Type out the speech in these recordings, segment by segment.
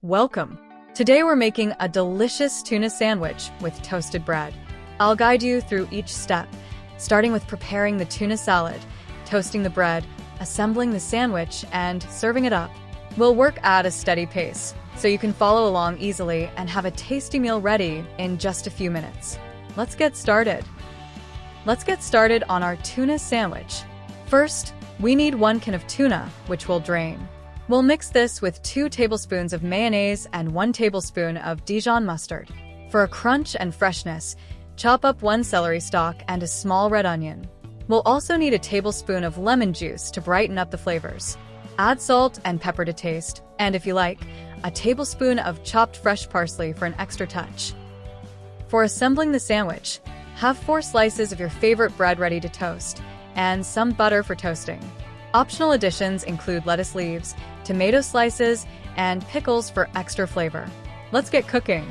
Welcome! Today we're making a delicious tuna sandwich with toasted bread. I'll guide you through each step, starting with preparing the tuna salad, toasting the bread, assembling the sandwich, and serving it up. We'll work at a steady pace, so you can follow along easily and have a tasty meal ready in just a few minutes. Let's get started. Let's get started on our tuna sandwich. First, we need 1 can of tuna, which we'll drain. We'll mix this with 2 tablespoons of mayonnaise and 1 tablespoon of Dijon mustard. For a crunch and freshness, chop up 1 celery stalk and a small red onion. We'll also need a tablespoon of lemon juice to brighten up the flavors. Add salt and pepper to taste, and if you like, a tablespoon of chopped fresh parsley for an extra touch. For assembling the sandwich, have 4 slices of your favorite bread ready to toast, and some butter for toasting. Optional additions include lettuce leaves, tomato slices, and pickles for extra flavor. Let's get cooking.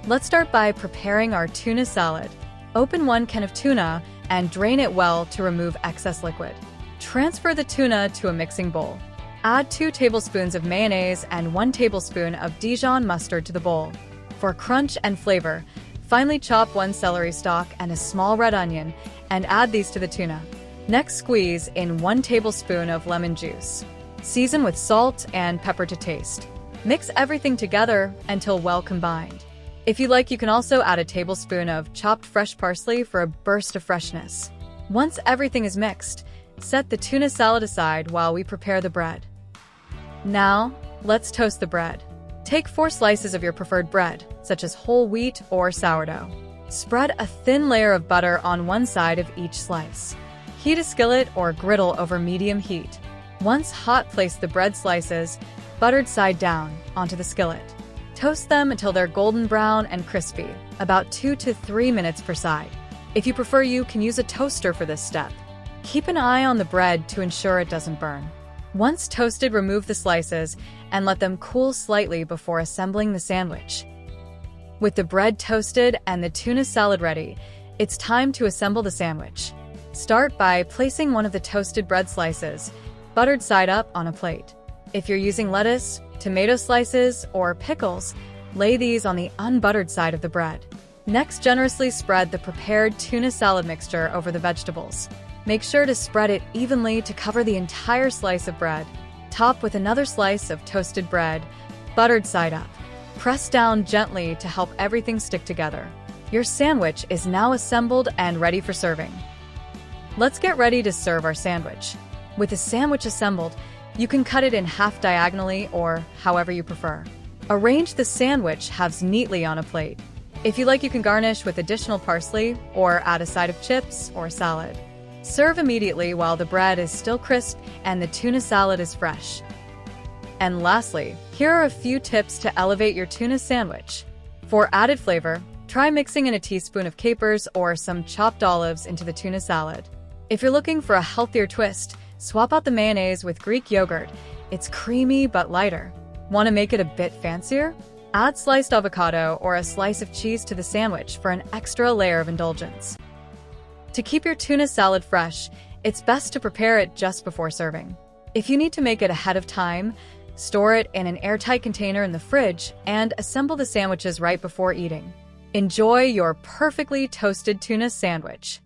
Let's start by preparing our tuna salad. Open 1 can of tuna and drain it well to remove excess liquid. Transfer the tuna to a mixing bowl. Add 2 tablespoons of mayonnaise and 1 tablespoon of Dijon mustard to the bowl. For crunch and flavor, finely chop 1 celery stalk and a small red onion and add these to the tuna. Next, squeeze in 1 tablespoon of lemon juice. Season with salt and pepper to taste. Mix everything together until well combined. If you like, you can also add a tablespoon of chopped fresh parsley for a burst of freshness. Once everything is mixed, set the tuna salad aside while we prepare the bread. Now, let's toast the bread. Take 4 slices of your preferred bread, such as whole wheat or sourdough. Spread a thin layer of butter on one side of each slice. Heat a skillet or griddle over medium heat. Once hot, place the bread slices, buttered side down, onto the skillet. Toast them until they're golden brown and crispy, about 2 to 3 minutes per side. If you prefer, you can use a toaster for this step. Keep an eye on the bread to ensure it doesn't burn. Once toasted, remove the slices and let them cool slightly before assembling the sandwich. With the bread toasted and the tuna salad ready, it's time to assemble the sandwich. Start by placing 1 of the toasted bread slices, buttered side up, on a plate. If you're using lettuce, tomato slices, or pickles, lay these on the unbuttered side of the bread. Next, generously spread the prepared tuna salad mixture over the vegetables. Make sure to spread it evenly to cover the entire slice of bread. Top with another slice of toasted bread, buttered side up. Press down gently to help everything stick together. Your sandwich is now assembled and ready for serving. Let's get ready to serve our sandwich. With the sandwich assembled, you can cut it in half diagonally or however you prefer. Arrange the sandwich halves neatly on a plate. If you like, you can garnish with additional parsley or add a side of chips or salad. Serve immediately while the bread is still crisp and the tuna salad is fresh. And lastly, here are a few tips to elevate your tuna sandwich. For added flavor, try mixing in a teaspoon of capers or some chopped olives into the tuna salad. If you're looking for a healthier twist, swap out the mayonnaise with Greek yogurt. It's creamy but lighter. Want to make it a bit fancier? Add sliced avocado or a slice of cheese to the sandwich for an extra layer of indulgence. To keep your tuna salad fresh, it's best to prepare it just before serving. If you need to make it ahead of time, store it in an airtight container in the fridge and assemble the sandwiches right before eating. Enjoy your perfectly toasted tuna sandwich.